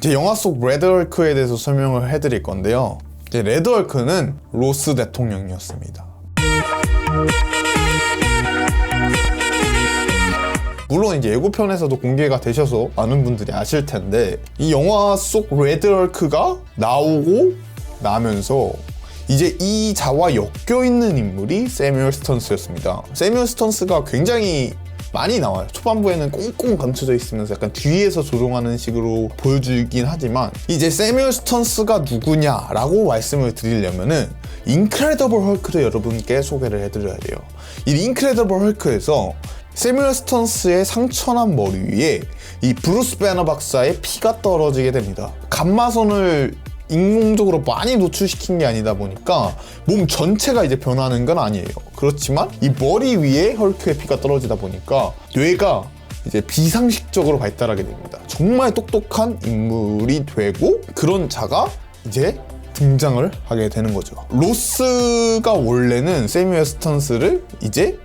이제 영화 속 레드헐크에 대해서 설명을 해드릴 건데요. 이제 레드헐크는 로스 대통령이었습니다. 물론 이제 예고편에서도 공개가 되셔서 많은 분들이 아실 텐데, 이 영화 속 레드헐크가 나오고 나면서 이제 이 자와 엮여있는 인물이 세뮤얼 스턴스였습니다. 세뮤얼 스턴스가 굉장히 많이 나와요. 초반부에는 꽁꽁 감춰져 있으면서 약간 뒤에서 조종하는 식으로 보여주긴 하지만, 이제 세뮤얼 스턴스가 누구냐라고 말씀을 드리려면은 인크레더블 헐크를 여러분께 소개를 해드려야 돼요. 이 인크레더블 헐크에서 세뮤얼 스턴스의 상처난 머리 위에 이 브루스 배너 박사의 피가 떨어지게 됩니다. 감마선을 인공적으로 많이 노출시킨 게 아니다 보니까 몸 전체가 이제 변하는 건 아니에요. 그렇지만 이 머리 위에 헐크의 피가 떨어지다 보니까 뇌가 이제 비상식적으로 발달하게 됩니다. 정말 똑똑한 인물이 되고, 그런 자가 이제 등장을 하게 되는 거죠. 로스가 원래는 세뮤얼 스턴스를 이제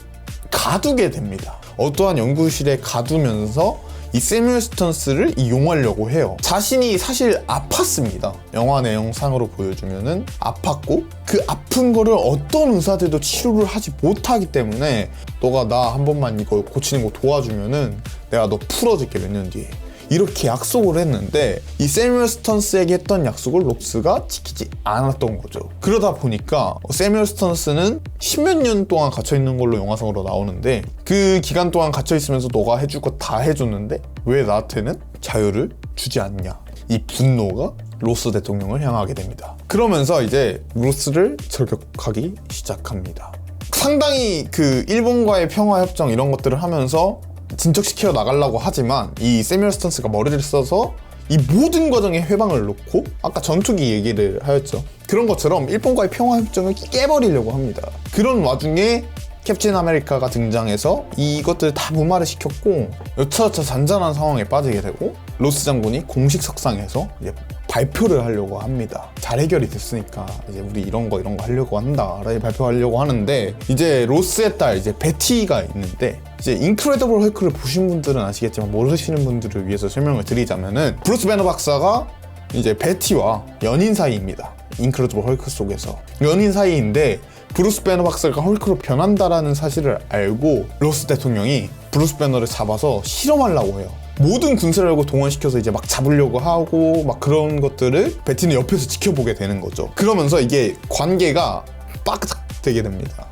가두게 됩니다. 어떠한 연구실에 가두면서 이 세뮤얼 스턴스를 이용하려고 해요. 자신이 사실 아팠습니다. 영화 내용상으로 보여주면은 아팠고, 그 아픈 거를 어떤 의사들도 치료를 하지 못하기 때문에 너가 나 한 번만 이거 고치는 거 도와주면은 내가 너 풀어줄게, 몇 년 뒤에. 이렇게 약속을 했는데, 이 세뮤얼 스턴스에게 했던 약속을 로스가 지키지 않았던 거죠. 그러다 보니까 세뮤얼 스턴스는 10몇 년 동안 갇혀있는 걸로 영화상으로 나오는데, 그 기간 동안 갇혀있으면서 너가 해줄 거 다 해줬는데 왜 나한테는 자유를 주지 않냐, 이 분노가 로스 대통령을 향하게 됩니다. 그러면서 이제 로스를 저격하기 시작합니다. 상당히 그 일본과의 평화협정 이런 것들을 하면서 진척시켜 나가려고 하지만, 이 세뮤얼 스턴스가 머리를 써서 이 모든 과정에 회방을 놓고, 아까 전투기 얘기를 하였죠. 그런 것처럼 일본과의 평화협정을 깨버리려고 합니다. 그런 와중에 캡틴 아메리카가 등장해서 이것들을 다 무마를 시켰고, 여차저차 잔잔한 상황에 빠지게 되고, 로스 장군이 공식 석상에서 이제 발표를 하려고 합니다. 잘 해결이 됐으니까 이제 우리 이런 거 하려고 한다 라고 발표하려고 하는데, 이제 로스의 딸 이제 베티가 있는데, 이제 인크레더블 헐크를 보신 분들은 아시겠지만 모르시는 분들을 위해서 설명을 드리자면은, 브루스 배너 박사가 이제 베티와 연인 사이입니다. 인크레더블 헐크 속에서 연인 사이인데, 브루스 배너 박사가 헐크로 변한다라는 사실을 알고 로스 대통령이 브루스 배너를 잡아서 실험하려고 해요. 모든 군사력을 동원시켜서 이제 막 잡으려고 하고 막 그런 것들을 베티는 옆에서 지켜보게 되는 거죠. 그러면서 이게 관계가 빡짝 되게 됩니다.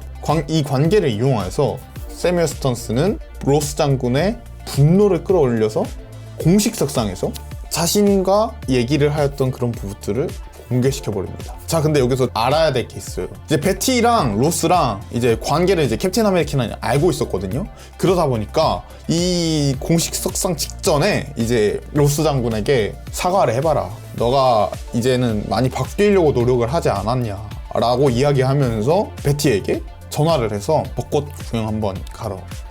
이 관계를 이용해서 세뮤얼 스턴스는 로스 장군의 분노를 끌어올려서 공식 석상에서 자신과 얘기를 하였던 그런 부분들을 공개시켜버립니다. 자, 근데 여기서 알아야 될 게 있어요. 이제 베티랑 로스랑 이제 관계를 이제 캡틴 아메리카는 알고 있었거든요. 그러다 보니까 이 공식 석상 직전에 이제 로스 장군에게 사과를 해봐라. 너가 이제는 많이 바뀌려고 노력을 하지 않았냐 라고 이야기하면서 베티에게 전화를 해서 벚꽃 구경 한번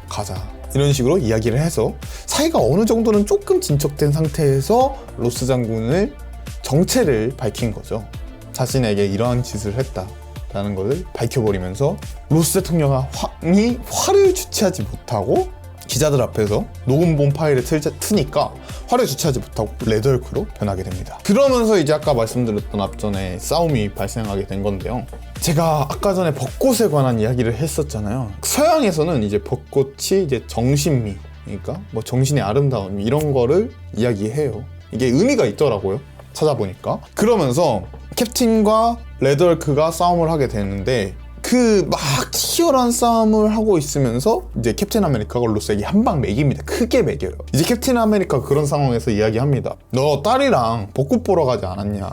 가자, 이런 식으로 이야기를 해서 사이가 어느 정도는 조금 진척된 상태에서 로스 장군을 정체를 밝힌 거죠. 자신에게 이러한 짓을 했다라는 것을 밝혀버리면서 로스 대통령이 화를 주체하지 못하고 기자들 앞에서 녹음본 파일을 트니까 화를 주체하지 못하고 레드헐크로 변하게 됩니다. 그러면서 이제 아까 말씀드렸던 앞전에 싸움이 발생하게 된 건데요. 제가 아까 전에 벚꽃에 관한 이야기를 했었잖아요. 서양에서는 이제 벚꽃이 이제 정신미, 그러니까 뭐 정신의 아름다움 이런 거를 이야기해요. 이게 의미가 있더라고요. 찾아보니까. 그러면서 캡틴과 레드헐크가 싸움을 하게 되는데, 그 막 치열한 싸움을 하고 있으면서 이제 캡틴 아메리카가 로스에게 한 방 매깁니다. 크게 매겨요. 이제 캡틴 아메리카가 그런 상황에서 이야기합니다. 너 딸이랑 벚꽃 보러 가지 않았냐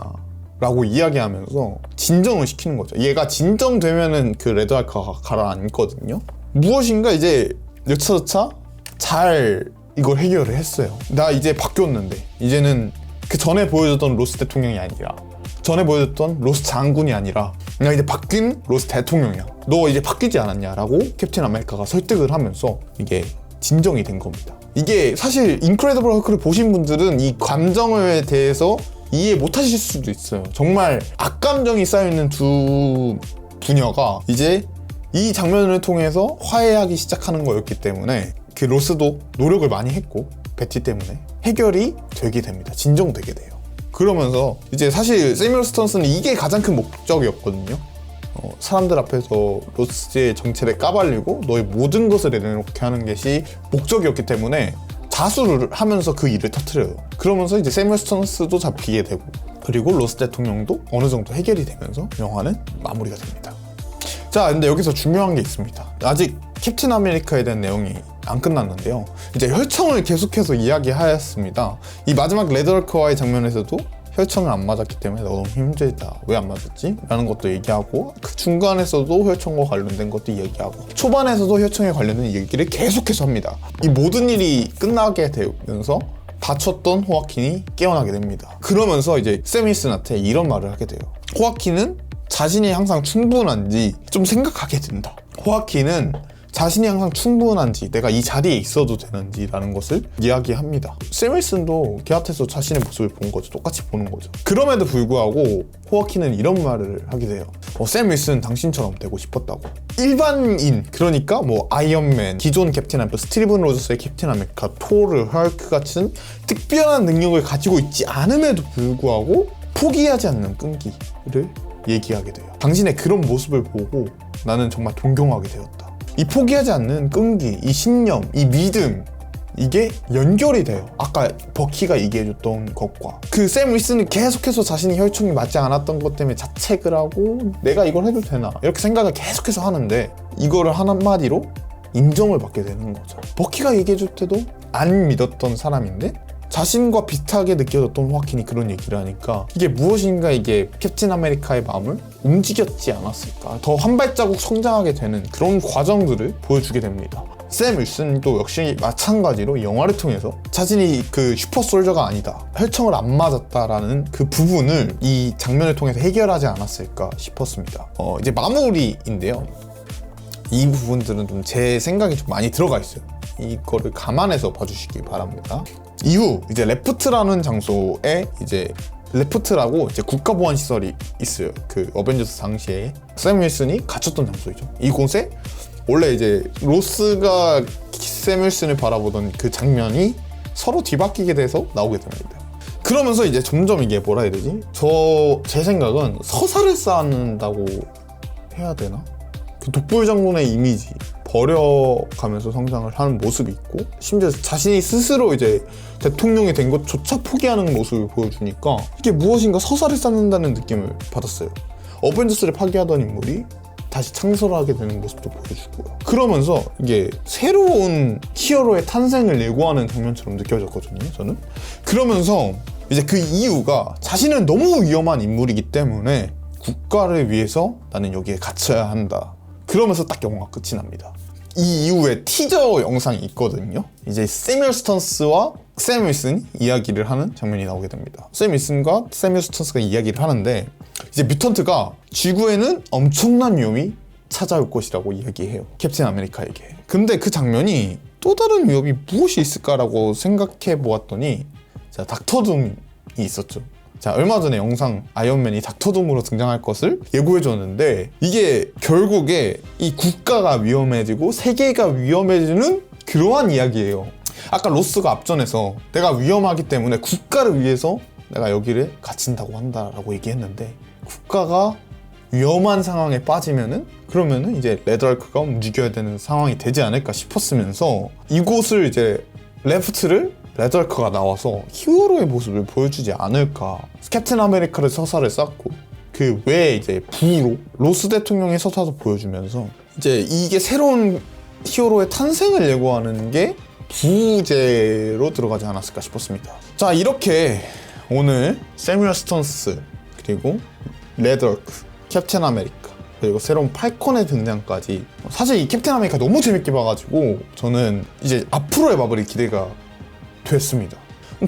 라고 이야기하면서 진정을 시키는 거죠. 얘가 진정되면은 그 레드헐크가 가라앉거든요. 무엇인가 이제 여차저차 잘 이걸 해결을 했어요. 나 이제 바뀌었는데, 이제는 그 전에 보여줬던 로스 대통령이 아니라, 전에 보여줬던 로스 장군이 아니라 나 이제 바뀐 로스 대통령이야. 너 이제 바뀌지 않았냐 라고 캡틴 아메리카가 설득을 하면서 이게 진정이 된 겁니다. 이게 사실 인크레더블 헐크를 보신 분들은 이 감정에 대해서 이해 못 하실 수도 있어요. 정말 악감정이 쌓여있는 두 부녀가 이제 이 장면을 통해서 화해하기 시작하는 거였기 때문에 그 로스도 노력을 많이 했고 베티 때문에 해결이 되게 됩니다. 진정되게 돼요. 그러면서 이제 사실 세뮤얼 스턴스는 이게 가장 큰 목적이었거든요. 사람들 앞에서 로스의 정체를 까발리고 너의 모든 것을 내놓게 하는 것이 목적이었기 때문에 자수를 하면서 그 일을 터뜨려요. 그러면서 이제 세뮤얼 스턴스도 잡히게 되고, 그리고 로스 대통령도 어느 정도 해결이 되면서 영화는 마무리가 됩니다. 자, 근데 여기서 중요한 게 있습니다. 아직 캡틴 아메리카에 대한 내용이 안 끝났는데요. 이제 혈청을 계속해서 이야기하였습니다. 이 마지막 레드얼크와의 장면에서도 혈청을 안 맞았기 때문에 너무 힘들다. 왜 안 맞았지? 라는 것도 얘기하고, 그 중간에서도 혈청과 관련된 것도 얘기하고, 초반에서도 혈청에 관련된 얘기를 계속해서 합니다. 이 모든 일이 끝나게 되면서 다쳤던 호아킨이 깨어나게 됩니다. 그러면서 이제 샘 윌슨한테 이런 말을 하게 돼요. 호아킨은 자신이 항상 충분한지 좀 생각하게 된다. 호아킨은 자신이 항상 충분한지, 내가 이 자리에 있어도 되는지라는 것을 이야기합니다. 샘 윌슨도 걔한테서 자신의 모습을 본 거죠. 똑같이 보는 거죠. 그럼에도 불구하고 호아킨은 이런 말을 하게 돼요. 샘 윌슨 당신처럼 되고 싶었다고. 일반인, 그러니까 뭐 아이언맨, 기존 캡틴 아메리카, 스티븐 로저스의 캡틴 아메리카, 토르, 헐크 같은 특별한 능력을 가지고 있지 않음에도 불구하고 포기하지 않는 끈기를 얘기하게 돼요. 당신의 그런 모습을 보고 나는 정말 동경하게 되었다. 이 포기하지 않는 끈기, 이 신념, 이 믿음, 이게 연결이 돼요. 아까 버키가 얘기해줬던 것과. 그 샘 윌슨이 계속해서 자신이 혈청이 맞지 않았던 것 때문에 자책을 하고 내가 이걸 해도 되나 이렇게 생각을 계속해서 하는데, 이거를 한마디로 인정을 받게 되는 거죠. 버키가 얘기해줄 때도 안 믿었던 사람인데 자신과 비슷하게 느껴졌던 호아킨이 그런 얘기를 하니까 이게 무엇인가, 이게 캡틴 아메리카의 마음을 움직였지 않았을까, 더 한 발자국 성장하게 되는 그런 과정들을 보여주게 됩니다. 샘 윌슨도 역시 마찬가지로 영화를 통해서 자신이 그 슈퍼솔저가 아니다, 혈청을 안 맞았다라는 그 부분을 이 장면을 통해서 해결하지 않았을까 싶었습니다. 이제 마무리인데요. 이 부분들은 좀 제 생각이 좀 많이 들어가 있어요. 이거를 감안해서 봐주시기 바랍니다. 이후 이제 레프트라는 장소에 이제 레프트라고 이제 국가보안시설이 있어요. 그 어벤져스 당시에 샘 윌슨이 갇혔던 장소이죠. 이곳에 원래 이제 로스가 샘 윌슨을 바라보던 그 장면이 서로 뒤바뀌게 돼서 나오게 됩니다. 그러면서 이제 점점 이게 뭐라 해야 되지? 제 생각은 서사를 쌓는다고 해야 되나? 그 독불 장군의 이미지 버려가면서 성장을 하는 모습이 있고, 심지어 자신이 스스로 이제 대통령이 된 것조차 포기하는 모습을 보여주니까 이게 무엇인가 서사를 쌓는다는 느낌을 받았어요. 어벤져스를 파괴하던 인물이 다시 창설하게 되는 모습도 보여주고요. 그러면서 이게 새로운 히어로의 탄생을 예고하는 장면처럼 느껴졌거든요, 저는. 그러면서 이제 그 이유가 자신은 너무 위험한 인물이기 때문에 국가를 위해서 나는 여기에 갇혀야 한다. 그러면서 딱 영화가 끝이 납니다. 이 이후에 티저 영상이 있거든요. 이제 세뮤얼 스턴스와 샘 윌슨이 이야기를 하는 장면이 나오게 됩니다. 샘 윌슨과 세뮤얼 스턴스가 이야기를 하는데, 이제 뮤턴트가 지구에는 엄청난 위험이 찾아올 것이라고 이야기해요. 캡틴 아메리카에게. 근데 그 장면이 또 다른 위험이 무엇이 있을까라고 생각해 보았더니, 자, 닥터 둠이 있었죠. 자, 얼마 전에 영상 아이언맨이 닥터 둠으로 등장할 것을 예고해줬는데, 이게 결국에 이 국가가 위험해지고 세계가 위험해지는 그러한 이야기예요. 아까 로스가 앞전에서 내가 위험하기 때문에 국가를 위해서 내가 여기를 갇힌다고 한다라고 얘기했는데, 국가가 위험한 상황에 빠지면은 그러면은 이제 레드얼크가 움직여야 되는 상황이 되지 않을까 싶었으면서, 이곳을 이제 레드얼크가 나와서 히어로의 모습을 보여주지 않을까. 캡틴 아메리카를 서사를 쌓고 그 외에 이제 부로 로스 대통령의 서사도 보여주면서 이제 이게 새로운 히어로의 탄생을 예고하는 게 부제로 들어가지 않았을까 싶었습니다. 자, 이렇게 오늘 세뮤얼 스턴스, 그리고 레드얼크, 캡틴 아메리카, 그리고 새로운 팔콘의 등장까지, 사실 이 캡틴 아메리카 너무 재밌게 봐가지고 저는 이제 앞으로의 마블이 기대가 됐습니다.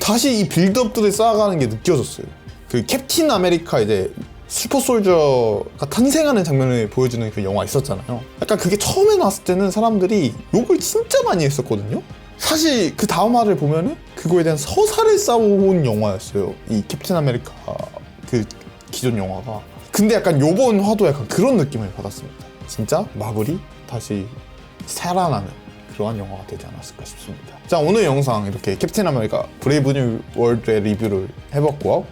다시 이 빌드업들을 쌓아가는 게 느껴졌어요. 그 캡틴 아메리카 이제 슈퍼솔저가 탄생하는 장면을 보여주는 그 영화 있었잖아요. 약간 그게 처음에 나왔을 때는 사람들이 욕을 진짜 많이 했었거든요. 사실 그 다음 화를 보면은 그거에 대한 서사를 쌓아온 영화였어요. 이 캡틴 아메리카 그 기존 영화가. 근데 약간 요번 화도 약간 그런 느낌을 받았습니다. 진짜 마블이 다시 살아나는 그러한 영화가 되지 않았을까 싶습니다. 자, 오늘 영상 이렇게 캡틴 아메리카 브레이브 뉴 월드의 리뷰를 해봤고요.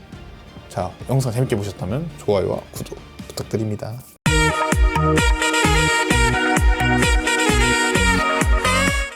자, 영상 재밌게 보셨다면 좋아요와 구독 부탁드립니다.